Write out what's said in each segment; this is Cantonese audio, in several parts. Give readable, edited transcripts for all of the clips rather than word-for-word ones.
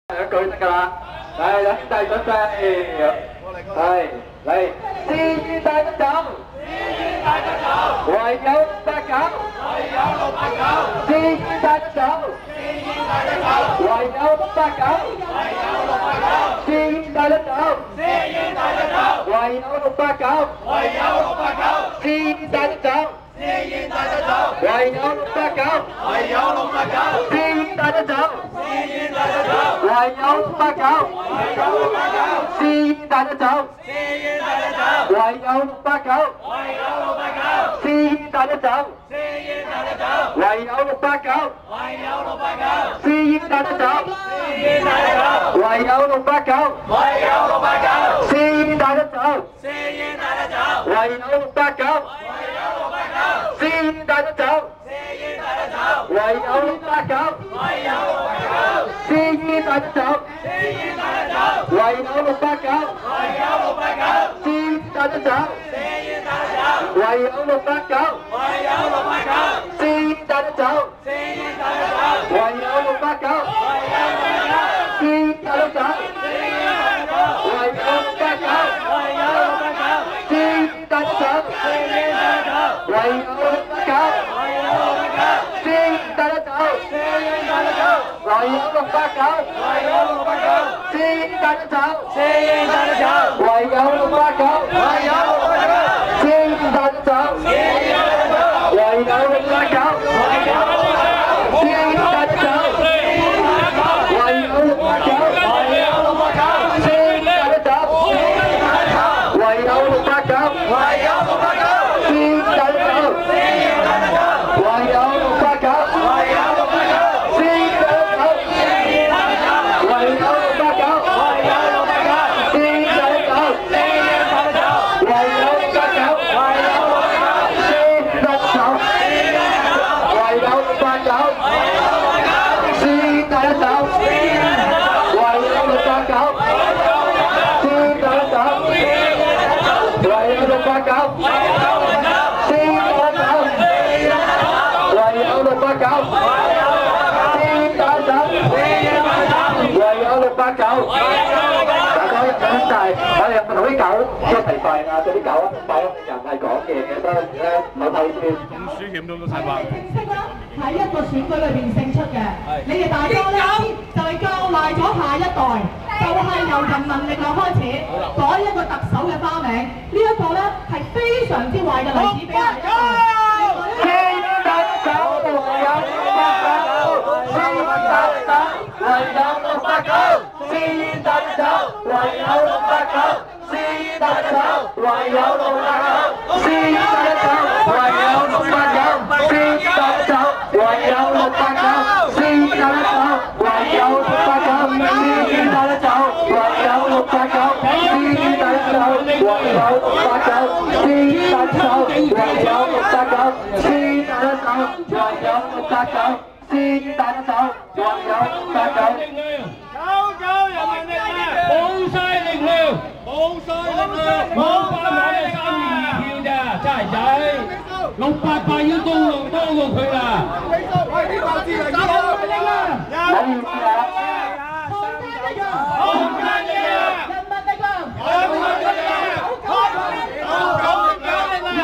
一句得㗎啦。嚟，兩兄弟準備，係嚟，志願帶得走，唯有689，志願帶得走，唯有689，志願帶得走，唯有689，志願帶得走。唯有689，志願帶得走，唯有689，志願帶得走，唯有689，志願帶得走，唯有689，志願帶得走，唯有689，志願帶得走，唯有689。志願帶得走，唯有689，志願帶得走，唯有689，志願帶得走，唯有689，志願帶得走，唯有689，志願帶得走，唯有689，志願帶得走。唯有689，志願帶得走，唯有689，志願帶得走，唯有689，志願帶得走，唯有689，志願帶得走，唯有689，志願帶得走，唯有689。我哋同啲狗一齊吠啊！對啲狗啊，狗人係講嘢嘅，所以咧唔好睇先。咁輸險都睇法。正式啦，喺一個選舉裏邊勝出嘅，你哋大家咧就係教壞咗下一代，就係由人民力量開始改一個特首嘅花名，呢一個咧係非常之壞嘅例子俾下一代。志願帶得走，唯有689，志願帶得走，唯有689。志願帶得走，唯有689，志願帶得走，唯有689，志願帶得走，唯有689，志願帶得走，唯有689，志願帶得走，唯有689，志願帶得走，唯有689，志願帶得走，唯有689，志願帶得走，唯有689，志願帶得走，唯有689，志願帶得走，唯有689。99人民力量，冇晒力量，冇晒力量，冇辦法嘅322票咋，真係仔，688已經多過佢啦。喂，呢個字嚟㗎，冇意思啊！空間力量，人民力量，人民力量，人民力量，冇晒力量，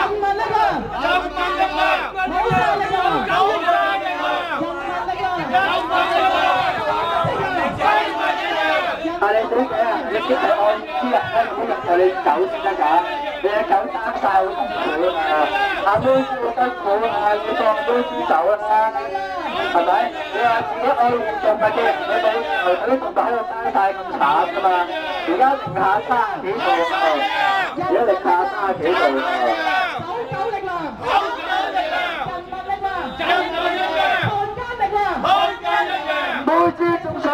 但係你小姐啊，你知係愛知人咧，唔好入到你狗先得㗎。你隻狗生晒好辛苦啊嘛，阿妹好辛苦啊，要當妹豬手啦，係咪？你話自己愛護動物嘅人，你冇嗰啲動物喺度生晒咁慘㗎嘛？而家零下30幾度喎，而家零下30幾度喎。狗力量，人民力量，漢奸力量，妹豬中暑。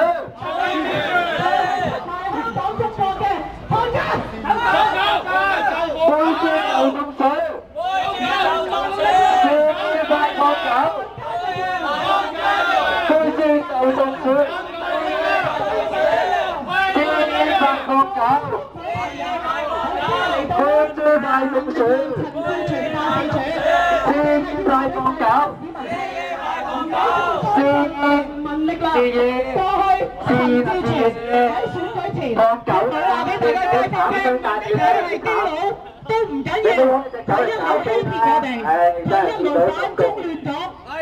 陳志全喺選舉前，佢話俾大家聽，佢係基佬都唔緊要，佢一路欺騙我哋，佢一路反中亂港，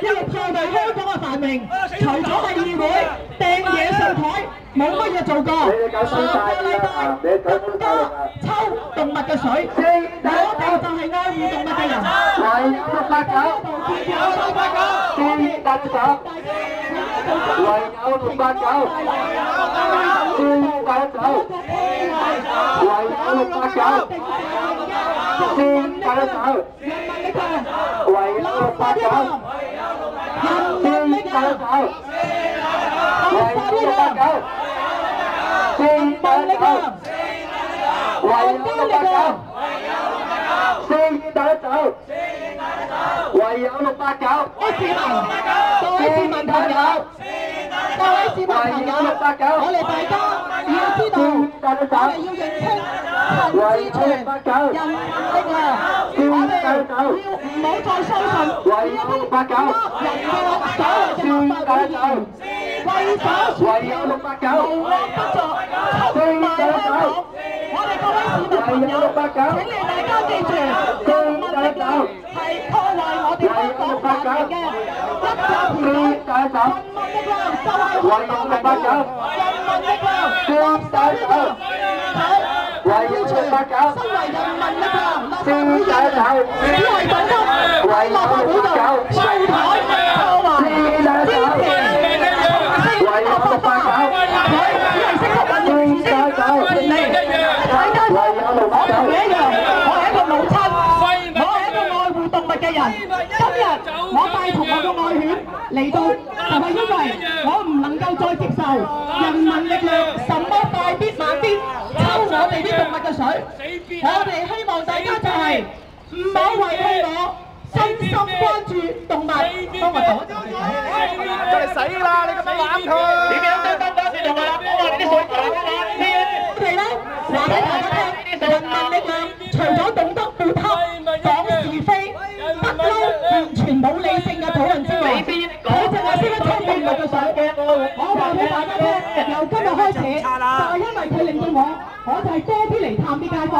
一路破壞香港嘅繁榮。除咗係議會掟嘢上台，冇乜嘢做過。上個禮拜更加抽動物嘅水，我哋就係愛護動物嘅人。唯有689，先特首。唯有689，先特首。唯有689，先特首。唯有689，先特首。唯有689，先特首。唯有689，先特首。唯有689，各位市民朋友，各位市民朋友，我哋大家要知道，我哋要認清陳志全人民力量，我哋要唔好再相信呢一啲人嘅所謂嘅立法會議員，為咗選票無惡不作，出賣香港。我哋各位市民朋友，請你大家記住，人民力量係破壞我哋香港繁榮嘅一個團體。人民力量就係唯有689，人民力量立法會嘅唯有689，身為人民力量立法會嘅人，只係覺得喺立法會度掃台破壞支持，唯有689，佢只係識得運用自己嘅權利。大家我同你一樣，我係一個母親，我係一個愛護動物嘅人。今日我帶同我嘅愛犬嚟到，就係因為我唔能夠再接受人民力量什麼大必慢必抽我哋啲動物嘅水。我哋希望大家就係唔好遺棄我，真心關注動物。幫我講，就嚟死啦！你咁樣攬佢，點樣真心關注動物啦？我話你啲水講啊！我哋咧話俾大家聽，人民力量除咗懂得抹黑、講是非、不嬲完全冇理性嘅討論之外，佢淨係識得抽動物嘅水。我話俾大家聽，由今日開始，就係因為佢令到我就係多啲嚟探啲街坊，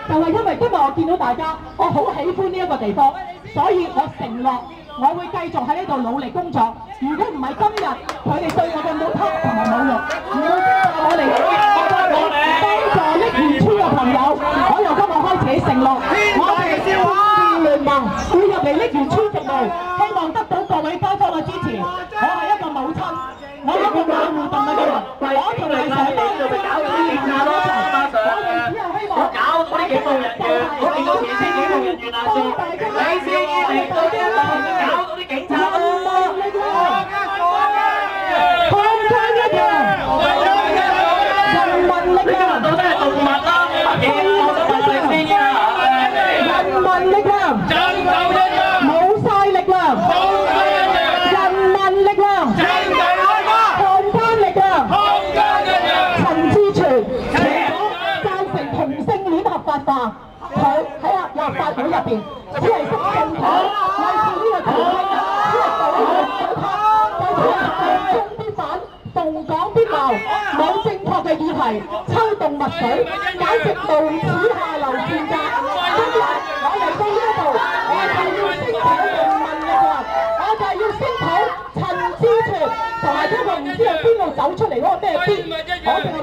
就係因為今日我見到大家，我好喜歡呢一個地方，所以我承諾我會繼續喺呢度努力工作。如果唔係今日佢哋對我嘅抹黑同埋侮辱，唔會我哋幫助瀝源村嘅朋友，我由今日開始承諾，我哋公聯盟會入嚟瀝源村服務，希望得到各位街坊嘅支持。我係一個母親，我係一個愛護動物嘅人，我同埋成班嘅警察一齊，我哋只係希望搞到啲警務人員，我見到前線警務人員啊，你先嚟到呢一度搞到啲警察啦！抗爭一樣，人民力量，到底係動物啦，乜嘢我都問你先啊！人民力量，冇晒力量，人民力量，抗爭力量，陳志全除咗贊成同性戀合法化，佢喺立法會入邊只係識共黨，為住呢個權力，只係保護對他，為咗逢中必反，逢港必鬧，冇正確嘅議題，抽動物水，簡直無恥下流賤格。今日我嚟到呢一度，我就要聲討人民力量，我就係要聲討陳志全，同埋嗰個唔知由邊度走出嚟嗰個咩必，我哋係